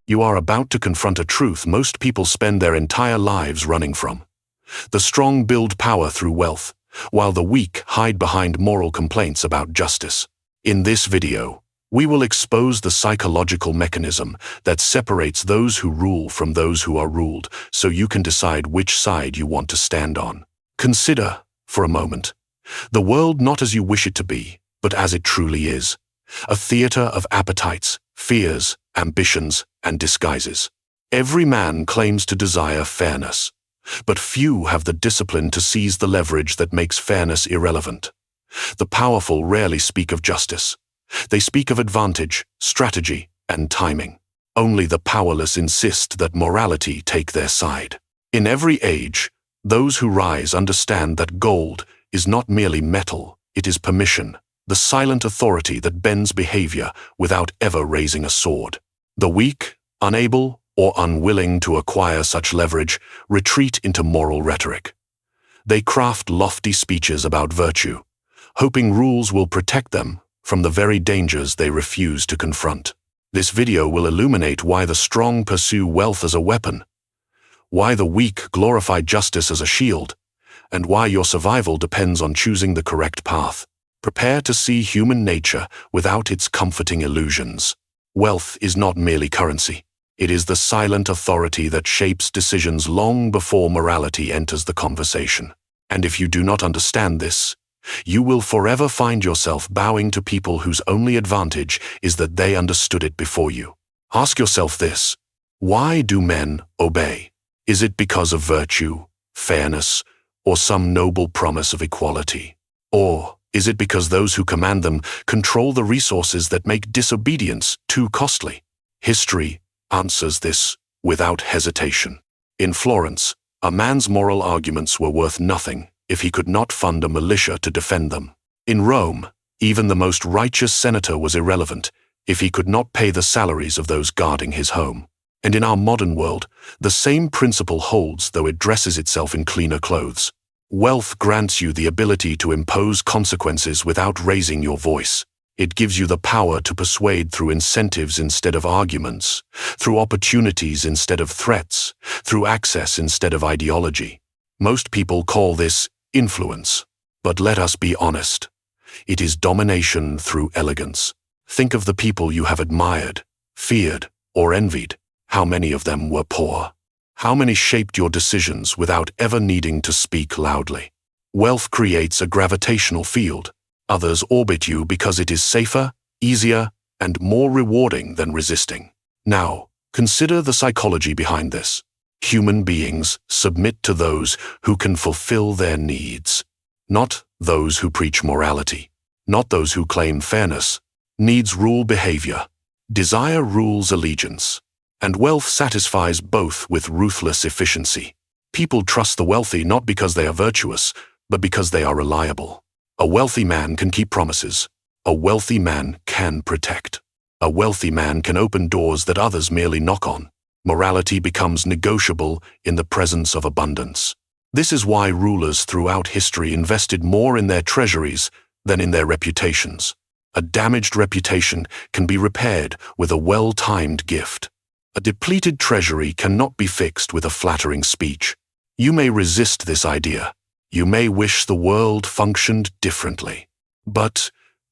You are about to confront a truth most people spend their entire lives running from. The strong build power through wealth, while the weak hide behind moral complaints about justice. In this video, we will expose the psychological mechanism that separates those who rule from those who are ruled, so you can decide which side you want to stand on. Consider, for a moment, the world not as you wish it to be, but as it truly is. A theater of appetites, fears, ambitions, and disguises. Every man claims to desire fairness, but few have the discipline to seize the leverage that makes fairness irrelevant. The powerful rarely speak of justice. They speak of advantage, strategy, and timing. Only the powerless insist that morality take their side. In every age, those who rise understand that gold is not merely metal, it is permission, the silent authority that bends behavior without ever raising a sword. The weak, unable or unwilling to acquire such leverage, retreat into moral rhetoric. They craft lofty speeches about virtue, hoping rules will protect them from the very dangers they refuse to confront. This video will illuminate why the strong pursue wealth as a weapon, why the weak glorify justice as a shield, and why your survival depends on choosing the correct path. Prepare to see human nature without its comforting illusions. Wealth is not merely currency. It is the silent authority that shapes decisions long before morality enters the conversation. And if you do not understand this, you will forever find yourself bowing to people whose only advantage is that they understood it before you. Ask yourself this: why do men obey? Is it because of virtue, fairness, or some noble promise of equality? Or is it because those who command them control the resources that make disobedience too costly? History answers this without hesitation. In Florence, a man's moral arguments were worth nothing if he could not fund a militia to defend them. In Rome, even the most righteous senator was irrelevant if he could not pay the salaries of those guarding his home. And in our modern world, the same principle holds, though it dresses itself in cleaner clothes. Wealth grants you the ability to impose consequences without raising your voice. It gives you the power to persuade through incentives instead of arguments, through opportunities instead of threats, through access instead of ideology. Most people call this influence, but let us be honest. It is domination through elegance. Think of the people you have admired, feared, or envied. How many of them were poor? How many shaped your decisions without ever needing to speak loudly? Wealth creates a gravitational field. Others orbit you because it is safer, easier, and more rewarding than resisting. Now, consider the psychology behind this. Human beings submit to those who can fulfill their needs, not those who preach morality, not those who claim fairness. Needs rule behavior. Desire rules allegiance. And wealth satisfies both with ruthless efficiency. People trust the wealthy not because they are virtuous, but because they are reliable. A wealthy man can keep promises. A wealthy man can protect. A wealthy man can open doors that others merely knock on. Morality becomes negotiable in the presence of abundance. This is why rulers throughout history invested more in their treasuries than in their reputations. A damaged reputation can be repaired with a well-timed gift. A depleted treasury cannot be fixed with a flattering speech. You may resist this idea. You may wish the world functioned differently. But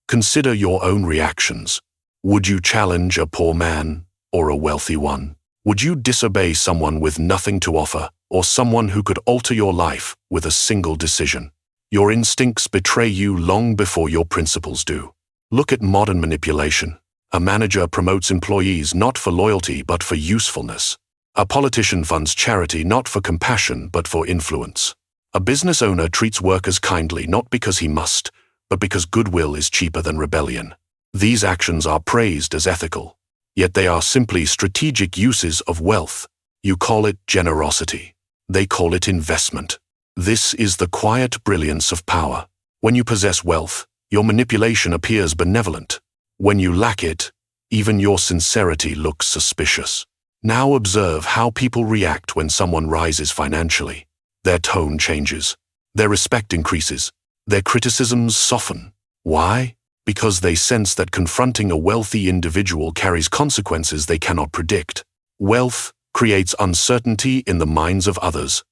consider your own reactions. Would you challenge a poor man or a wealthy one? Would you disobey someone with nothing to offer, or someone who could alter your life with a single decision? Your instincts betray you long before your principles do. Look at modern manipulation. A manager promotes employees not for loyalty but for usefulness. A politician funds charity not for compassion but for influence. A business owner treats workers kindly not because he must, but because goodwill is cheaper than rebellion. These actions are praised as ethical, yet they are simply strategic uses of wealth. You call it generosity. They call it investment. This is the quiet brilliance of power. When you possess wealth, your manipulation appears benevolent. When you lack it, even your sincerity looks suspicious. Now observe how people react when someone rises financially. Their tone changes. Their respect increases. Their criticisms soften. Why? Because they sense that confronting a wealthy individual carries consequences they cannot predict. Wealth creates uncertainty in the minds of others,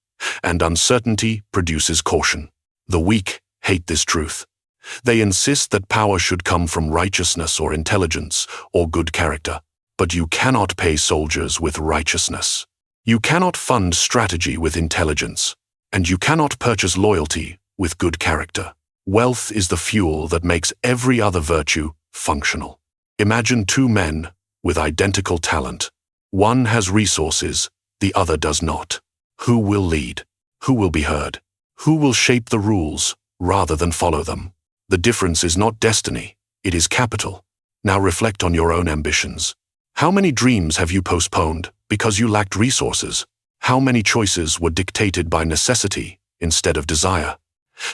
and uncertainty produces caution. The weak hate this truth. They insist that power should come from righteousness or intelligence or good character. But you cannot pay soldiers with righteousness. You cannot fund strategy with intelligence. And you cannot purchase loyalty with good character. Wealth is the fuel that makes every other virtue functional. Imagine two men with identical talent. One has resources, the other does not. Who will lead? Who will be heard? Who will shape the rules rather than follow them? The difference is not destiny, it is capital. Now reflect on your own ambitions. How many dreams have you postponed because you lacked resources? How many choices were dictated by necessity instead of desire?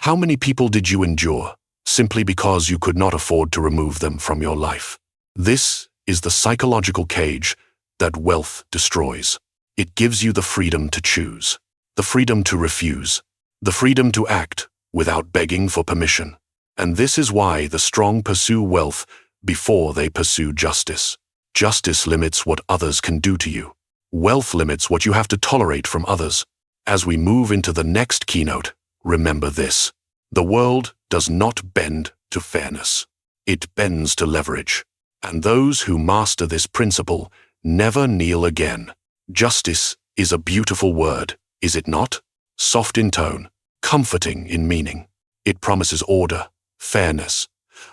How many people did you endure simply because you could not afford to remove them from your life? This is the psychological cage that wealth destroys. It gives you the freedom to choose, the freedom to refuse, the freedom to act without begging for permission. And this is why the strong pursue wealth before they pursue justice. Justice limits what others can do to you. Wealth limits what you have to tolerate from others. As we move into the next keynote, remember this. The world does not bend to fairness. It bends to leverage. And those who master this principle never kneel again. Justice is a beautiful word, is it not? Soft in tone, comforting in meaning. It promises order, fairness,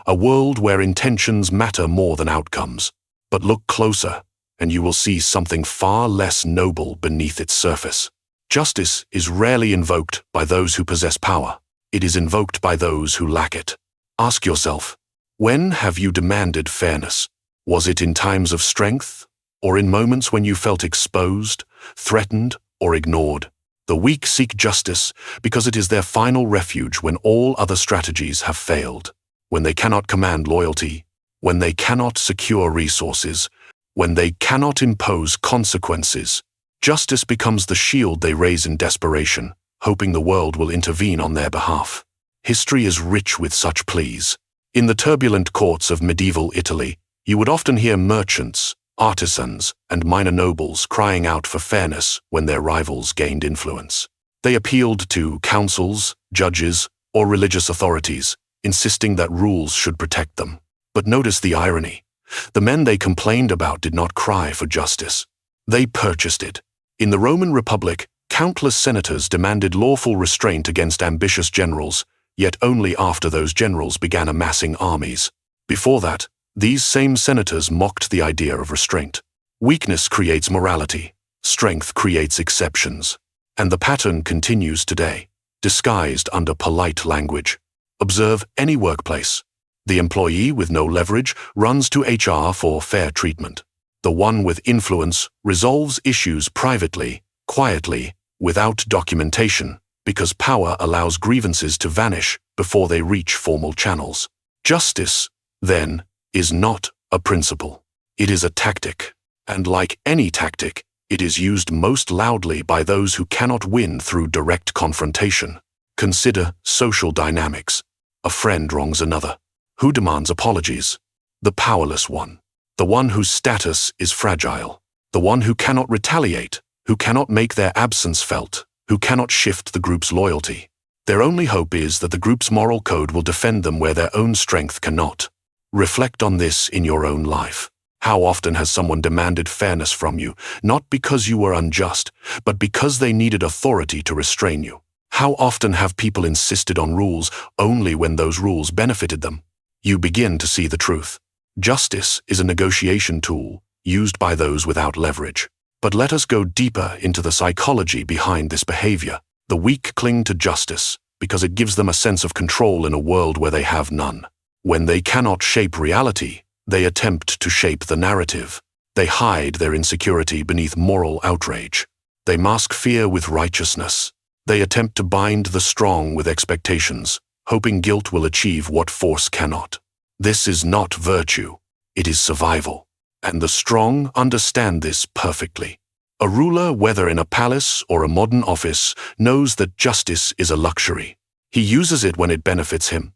a world where intentions matter more than outcomes. But look closer, and you will see something far less noble beneath its surface. Justice is rarely invoked by those who possess power. It is invoked by those who lack it. Ask yourself, when have you demanded fairness? Was it in times of strength, or in moments when you felt exposed, threatened, or ignored? The weak seek justice because it is their final refuge when all other strategies have failed. When they cannot command loyalty, when they cannot secure resources, when they cannot impose consequences, justice becomes the shield they raise in desperation, hoping the world will intervene on their behalf. History is rich with such pleas. In the turbulent courts of medieval Italy, you would often hear merchants, artisans, and minor nobles crying out for fairness when their rivals gained influence. They appealed to councils, judges, or religious authorities, insisting that rules should protect them. But notice the irony. The men they complained about did not cry for justice. They purchased it. In the Roman Republic, countless senators demanded lawful restraint against ambitious generals, yet only after those generals began amassing armies. Before that, these same senators mocked the idea of restraint. Weakness creates morality. Strength creates exceptions. And the pattern continues today, disguised under polite language. Observe any workplace. The employee with no leverage runs to HR for fair treatment. The one with influence resolves issues privately, quietly, without documentation, because power allows grievances to vanish before they reach formal channels. Justice, then, is not a principle. It is a tactic. And like any tactic, it is used most loudly by those who cannot win through direct confrontation. Consider social dynamics. A friend wrongs another. Who demands apologies? The powerless one. The one whose status is fragile. The one who cannot retaliate, who cannot make their absence felt, who cannot shift the group's loyalty. Their only hope is that the group's moral code will defend them where their own strength cannot. Reflect on this in your own life. How often has someone demanded fairness from you, not because you were unjust, but because they needed authority to restrain you? How often have people insisted on rules only when those rules benefited them? You begin to see the truth. Justice is a negotiation tool used by those without leverage. But let us go deeper into the psychology behind this behavior. The weak cling to justice because it gives them a sense of control in a world where they have none. When they cannot shape reality, they attempt to shape the narrative. They hide their insecurity beneath moral outrage. They mask fear with righteousness. They attempt to bind the strong with expectations, hoping guilt will achieve what force cannot. This is not virtue, it is survival. And the strong understand this perfectly. A ruler, whether in a palace or a modern office, knows that justice is a luxury. He uses it when it benefits him,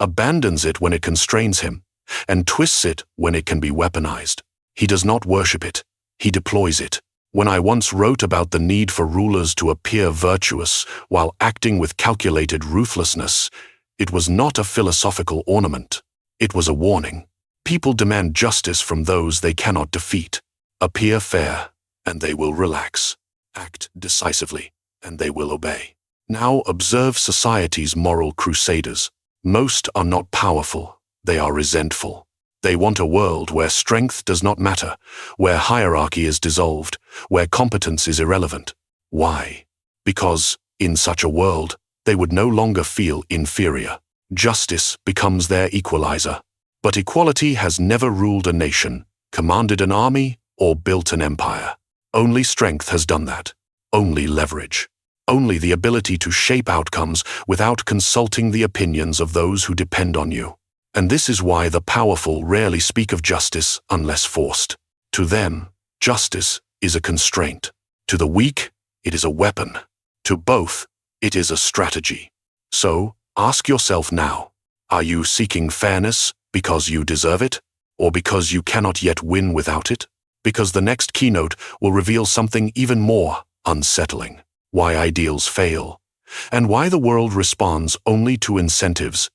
abandons it when it constrains him, and twists it when it can be weaponized. He does not worship it, he deploys it. When I once wrote about the need for rulers to appear virtuous while acting with calculated ruthlessness, it was not a philosophical ornament. It was a warning. People demand justice from those they cannot defeat. Appear fair, and they will relax. Act decisively, and they will obey. Now observe society's moral crusaders. Most are not powerful, they are resentful. They want a world where strength does not matter, where hierarchy is dissolved, where competence is irrelevant. Why? Because, in such a world, they would no longer feel inferior. Justice becomes their equalizer. But equality has never ruled a nation, commanded an army, or built an empire. Only strength has done that. Only leverage. Only the ability to shape outcomes without consulting the opinions of those who depend on you. And this is why the powerful rarely speak of justice unless forced. To them, justice is a constraint. To the weak, it is a weapon. To both, it is a strategy. So, ask yourself now, are you seeking fairness because you deserve it, or because you cannot yet win without it? Because the next keynote will reveal something even more unsettling. Why ideals fail, and why the world responds only to incentives,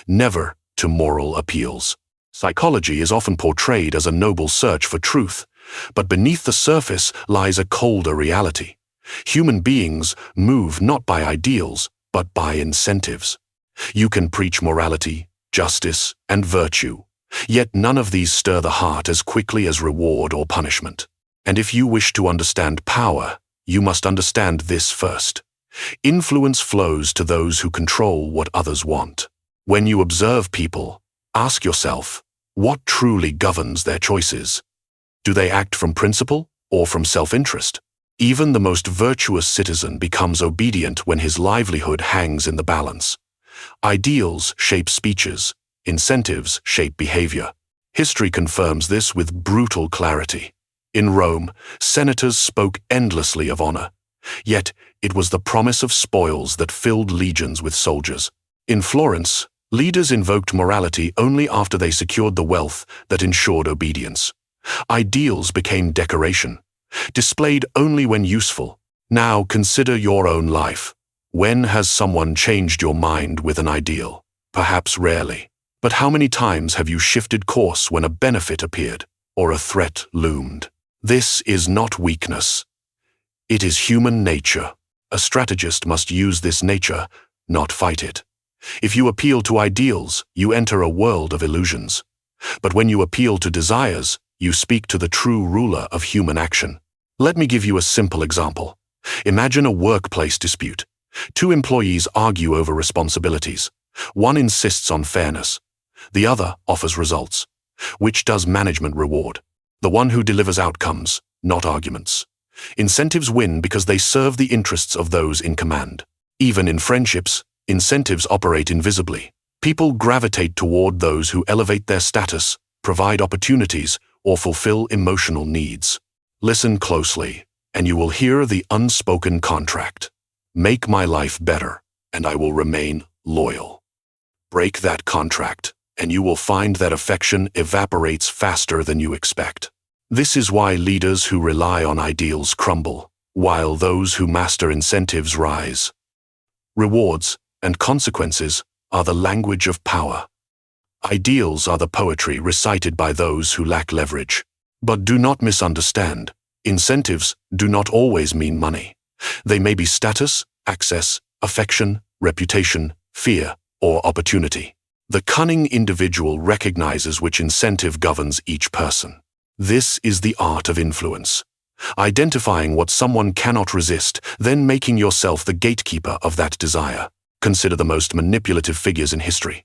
never to moral appeals. Psychology is often portrayed as a noble search for truth, but beneath the surface lies a colder reality. Human beings move not by ideals, but by incentives. You can preach morality, justice, and virtue, yet none of these stir the heart as quickly as reward or punishment. And if you wish to understand power, you must understand this first. Influence flows to those who control what others want. When you observe people, ask yourself, what truly governs their choices? Do they act from principle or from self-interest? Even the most virtuous citizen becomes obedient when his livelihood hangs in the balance. Ideals shape speeches, incentives shape behavior. History confirms this with brutal clarity. In Rome, senators spoke endlessly of honor, yet it was the promise of spoils that filled legions with soldiers. In Florence, leaders invoked morality only after they secured the wealth that ensured obedience. Ideals became decoration, displayed only when useful. Now consider your own life. When has someone changed your mind with an ideal? Perhaps rarely. But how many times have you shifted course when a benefit appeared or a threat loomed? This is not weakness. It is human nature. A strategist must use this nature, not fight it. If you appeal to ideals, you enter a world of illusions. But when you appeal to desires, you speak to the true ruler of human action. Let me give you a simple example. Imagine a workplace dispute. Two employees argue over responsibilities. One insists on fairness. The other offers results. Which does management reward? The one who delivers outcomes, not arguments. Incentives win because they serve the interests of those in command. Even in friendships, incentives operate invisibly. People gravitate toward those who elevate their status, provide opportunities, or fulfill emotional needs. Listen closely, and you will hear the unspoken contract. Make my life better, and I will remain loyal. Break that contract, and you will find that affection evaporates faster than you expect. This is why leaders who rely on ideals crumble, while those who master incentives rise. Rewards and consequences are the language of power. Ideals are the poetry recited by those who lack leverage. But do not misunderstand. Incentives do not always mean money. They may be status, access, affection, reputation, fear, or opportunity. The cunning individual recognizes which incentive governs each person. This is the art of influence. Identifying what someone cannot resist, then making yourself the gatekeeper of that desire. Consider the most manipulative figures in history.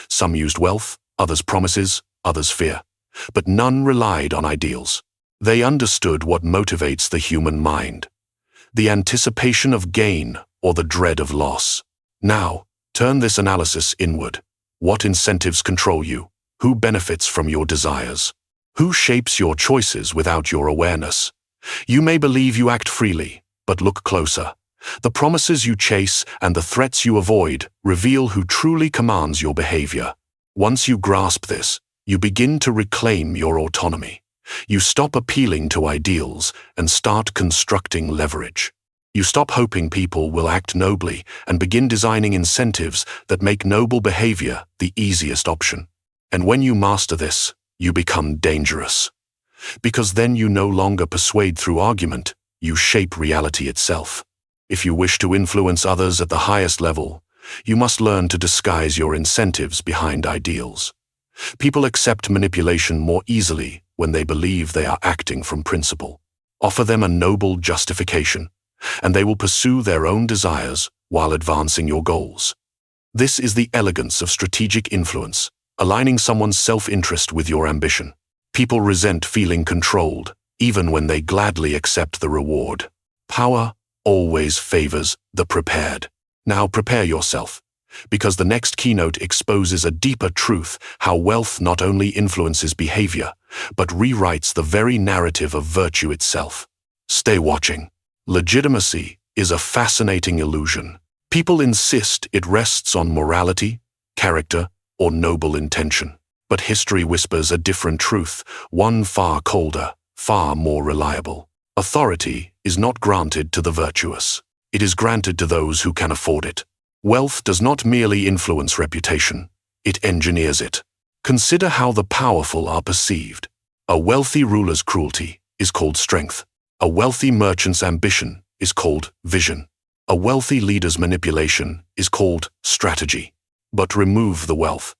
Some used wealth, others promises, others fear. But none relied on ideals. They understood what motivates the human mind. The anticipation of gain or the dread of loss. Now, turn this analysis inward. What incentives control you? Who benefits from your desires? Who shapes your choices without your awareness? You may believe you act freely, but look closer. The promises you chase and the threats you avoid reveal who truly commands your behavior. Once you grasp this, you begin to reclaim your autonomy. You stop appealing to ideals and start constructing leverage. You stop hoping people will act nobly and begin designing incentives that make noble behavior the easiest option. And when you master this, you become dangerous. Because then you no longer persuade through argument, you shape reality itself. If you wish to influence others at the highest level, you must learn to disguise your incentives behind ideals. People accept manipulation more easily when they believe they are acting from principle. Offer them a noble justification, and they will pursue their own desires while advancing your goals. This is the elegance of strategic influence, aligning someone's self-interest with your ambition. People resent feeling controlled, even when they gladly accept the reward. Power always favors the prepared. Now prepare yourself, because the next keynote exposes a deeper truth: how wealth not only influences behavior, but rewrites the very narrative of virtue itself. Stay watching. Legitimacy is a fascinating illusion. People insist it rests on morality, character, or noble intention. But history whispers a different truth, one far colder, far more reliable. Authority is not granted to the virtuous. It is granted to those who can afford it. Wealth does not merely influence reputation, it engineers it. Consider how the powerful are perceived. A wealthy ruler's cruelty is called strength. A wealthy merchant's ambition is called vision. A wealthy leader's manipulation is called strategy. But remove the wealth,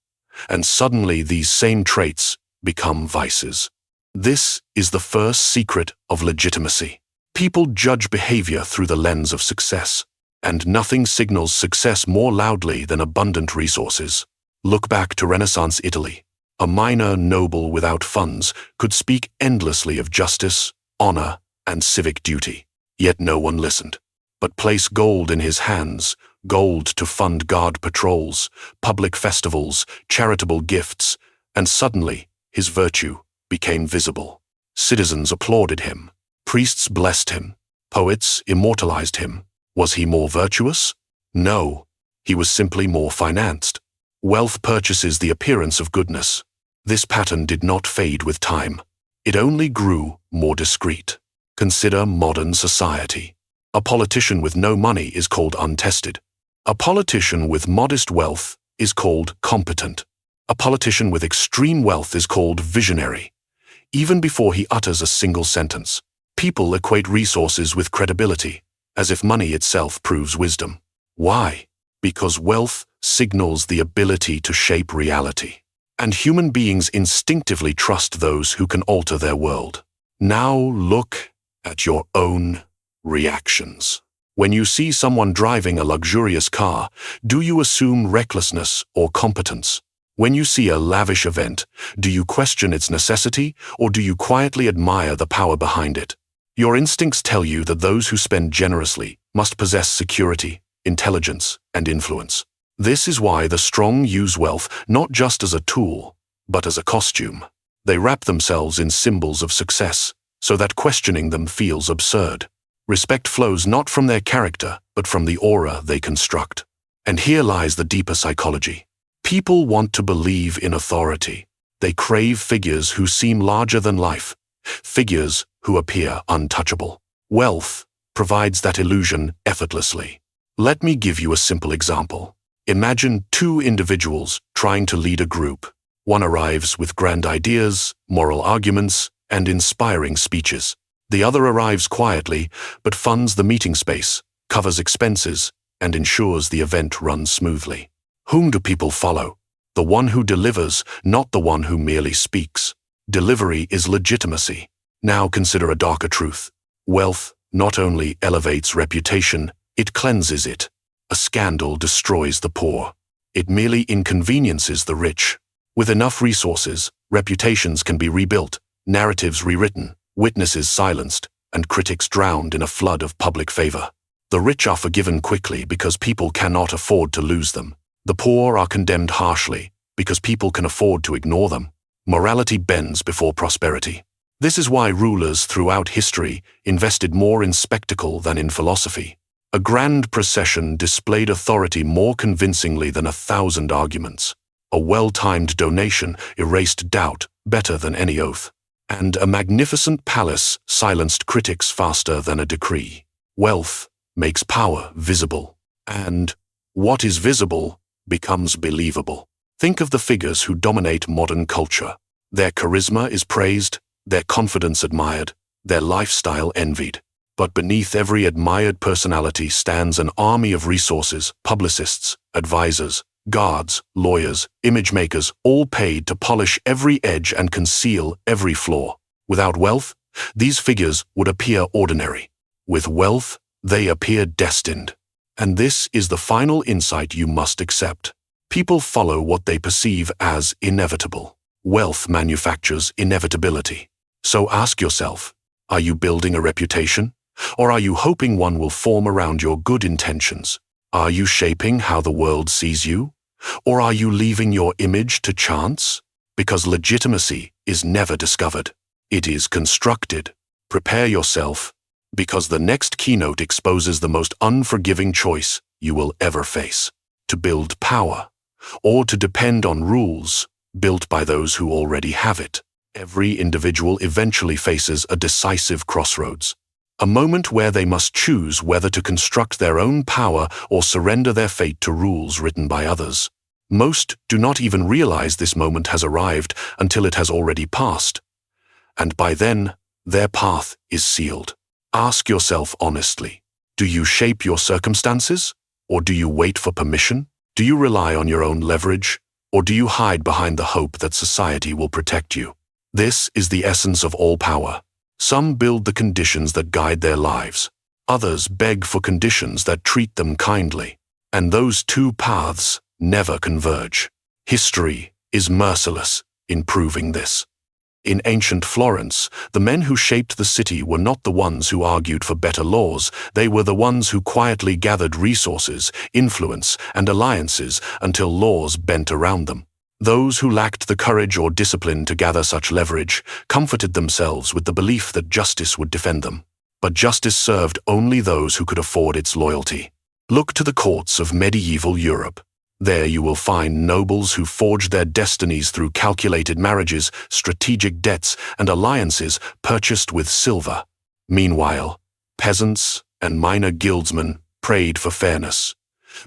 and suddenly these same traits become vices. This is the first secret of legitimacy. People judge behavior through the lens of success, and nothing signals success more loudly than abundant resources. Look back to Renaissance Italy. A minor noble without funds could speak endlessly of justice, honor, and civic duty. Yet no one listened. But place gold in his hands, gold to fund guard patrols, public festivals, charitable gifts, and suddenly his virtue became visible. Citizens applauded him. Priests blessed him. Poets immortalized him. Was he more virtuous? No, he was simply more financed. Wealth purchases the appearance of goodness. This pattern did not fade with time. It only grew more discreet. Consider modern society. A politician with no money is called untested. A politician with modest wealth is called competent. A politician with extreme wealth is called visionary. Even before he utters a single sentence, people equate resources with credibility, as if money itself proves wisdom. Why? Because wealth signals the ability to shape reality. And human beings instinctively trust those who can alter their world. Now look at your own reactions. When you see someone driving a luxurious car, do you assume recklessness or competence? When you see a lavish event, do you question its necessity, or do you quietly admire the power behind it? Your instincts tell you that those who spend generously must possess security, intelligence, and influence. This is why the strong use wealth not just as a tool, but as a costume. They wrap themselves in symbols of success, so that questioning them feels absurd. Respect flows not from their character, but from the aura they construct. And here lies the deeper psychology. People want to believe in authority. They crave figures who seem larger than life, figures who appear untouchable. Wealth provides that illusion effortlessly. Let me give you a simple example. Imagine two individuals trying to lead a group. One arrives with grand ideas, moral arguments, and inspiring speeches. The other arrives quietly, but funds the meeting space, covers expenses, and ensures the event runs smoothly. Whom do people follow? The one who delivers, not the one who merely speaks. Delivery is legitimacy. Now consider a darker truth. Wealth not only elevates reputation, it cleanses it. A scandal destroys the poor. It merely inconveniences the rich. With enough resources, reputations can be rebuilt, narratives rewritten, witnesses silenced, and critics drowned in a flood of public favor. The rich are forgiven quickly because people cannot afford to lose them. The poor are condemned harshly because people can afford to ignore them. Morality bends before prosperity. This is why rulers throughout history invested more in spectacle than in philosophy. A grand procession displayed authority more convincingly than 1,000 arguments. A well-timed donation erased doubt better than any oath. And a magnificent palace silenced critics faster than a decree. Wealth makes power visible, and what is visible becomes believable. Think of the figures who dominate modern culture. Their charisma is praised, their confidence admired, their lifestyle envied. But beneath every admired personality stands an army of resources, publicists, advisors, guards, lawyers, image makers, all paid to polish every edge and conceal every flaw. Without wealth, these figures would appear ordinary. With wealth, they appear destined. And this is the final insight you must accept. People follow what they perceive as inevitable. Wealth manufactures inevitability. So ask yourself, are you building a reputation? Or are you hoping one will form around your good intentions? Are you shaping how the world sees you? Or are you leaving your image to chance? Because legitimacy is never discovered. It is constructed. Prepare yourself, because the next keynote exposes the most unforgiving choice you will ever face. To build power, or to depend on rules built by those who already have it. Every individual eventually faces a decisive crossroads. A moment where they must choose whether to construct their own power or surrender their fate to rules written by others. Most do not even realize this moment has arrived until it has already passed. And by then, their path is sealed. Ask yourself honestly, do you shape your circumstances? Or do you wait for permission? Do you rely on your own leverage? Or do you hide behind the hope that society will protect you? This is the essence of all power. Some build the conditions that guide their lives. Others beg for conditions that treat them kindly. And those two paths never converge. History is merciless in proving this. In ancient Florence, the men who shaped the city were not the ones who argued for better laws. They were the ones who quietly gathered resources, influence, and alliances until laws bent around them. Those who lacked the courage or discipline to gather such leverage comforted themselves with the belief that justice would defend them. But justice served only those who could afford its loyalty. Look to the courts of medieval Europe. There you will find nobles who forged their destinies through calculated marriages, strategic debts, and alliances purchased with silver. Meanwhile, peasants and minor guildsmen prayed for fairness,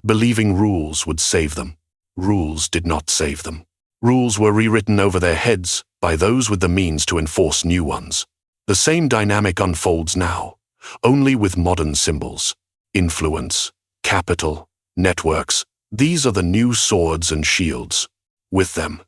believing rules would save them. Rules did not save them. Rules were rewritten over their heads by those with the means to enforce new ones. The same dynamic unfolds now, only with modern symbols. Influence, capital, networks. These are the new swords and shields. With them,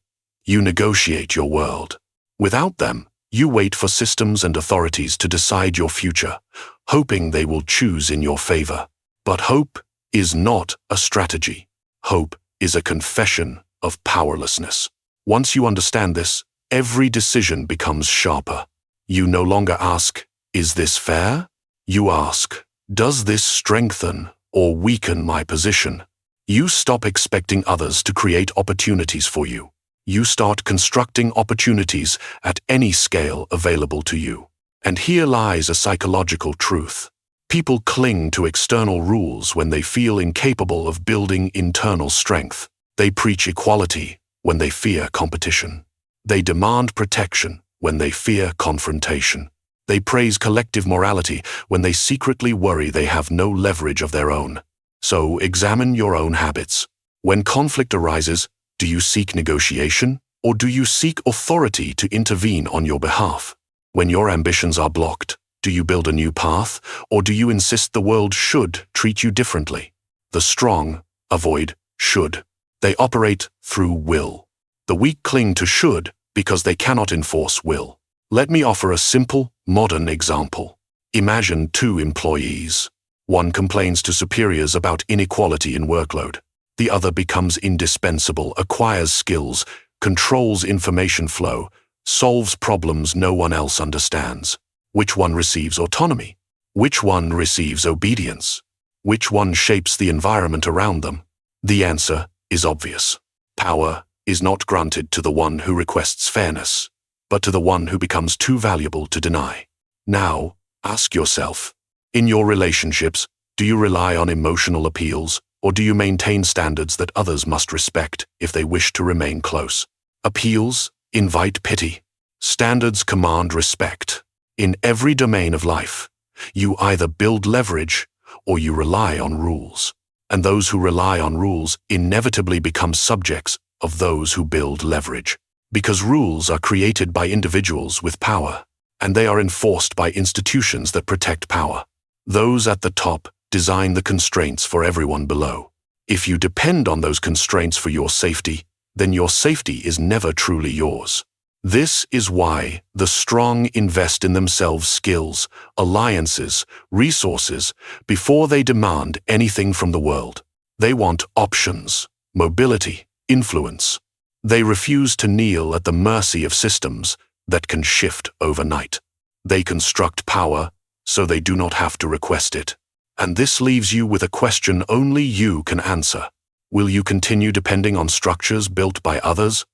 you negotiate your world. Without them, you wait for systems and authorities to decide your future, hoping they will choose in your favor. But hope is not a strategy. Hope is a confession of powerlessness. Once you understand this, every decision becomes sharper. You no longer ask, is this fair? You ask, does this strengthen or weaken my position? You stop expecting others to create opportunities for you. You start constructing opportunities at any scale available to you. And here lies a psychological truth. People cling to external rules when they feel incapable of building internal strength. They preach equality when they fear competition. They demand protection when they fear confrontation. They praise collective morality when they secretly worry they have no leverage of their own. So examine your own habits. When conflict arises, do you seek negotiation, or do you seek authority to intervene on your behalf? When your ambitions are blocked, do you build a new path, or do you insist the world should treat you differently? The strong avoid should. They operate through will. The weak cling to should because they cannot enforce will. Let me offer a simple, modern example. Imagine two employees. One complains to superiors about inequality in workload. The other becomes indispensable, acquires skills, controls information flow, solves problems no one else understands. Which one receives autonomy? Which one receives obedience? Which one shapes the environment around them? The answer is obvious. Power is not granted to the one who requests fairness, but to the one who becomes too valuable to deny. Now, ask yourself, in your relationships, do you rely on emotional appeals, or do you maintain standards that others must respect if they wish to remain close? Appeals invite pity. Standards command respect. In every domain of life, you either build leverage or you rely on rules. And those who rely on rules inevitably become subjects of those who build leverage. Because rules are created by individuals with power, and they are enforced by institutions that protect power. Those at the top design the constraints for everyone below. If you depend on those constraints for your safety, then your safety is never truly yours. This is why the strong invest in themselves skills, alliances, resources, before they demand anything from the world. They want options, mobility, influence. They refuse to kneel at the mercy of systems that can shift overnight. They construct power so they do not have to request it. And this leaves you with a question only you can answer. Will you continue depending on structures built by others?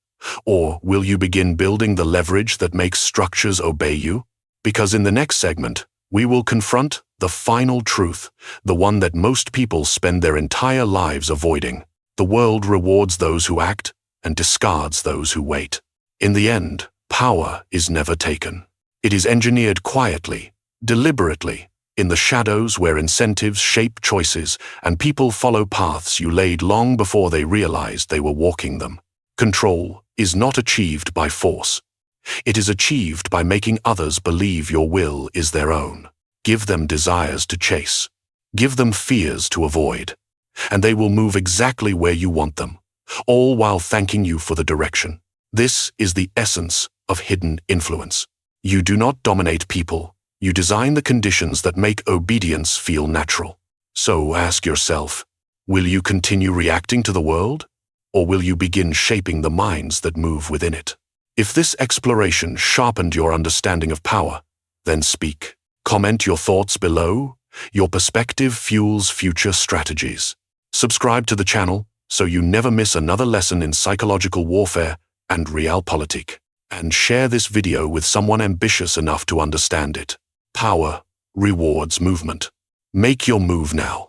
Or will you begin building the leverage that makes structures obey you? Because in the next segment, we will confront the final truth, the one that most people spend their entire lives avoiding. The world rewards those who act and discards those who wait. In the end, power is never taken. It is engineered quietly, deliberately, in the shadows where incentives shape choices and people follow paths you laid long before they realized they were walking them. Control is not achieved by force. It is achieved by making others believe your will is their own. Give them desires to chase. Give them fears to avoid. And they will move exactly where you want them, all while thanking you for the direction. This is the essence of hidden influence. You do not dominate people. You design the conditions that make obedience feel natural. So ask yourself, will you continue reacting to the world? Or will you begin shaping the minds that move within it? If this exploration sharpened your understanding of power, then speak. Comment your thoughts below. Your perspective fuels future strategies. Subscribe to the channel so you never miss another lesson in psychological warfare and realpolitik. And share this video with someone ambitious enough to understand it. Power rewards movement. Make your move now.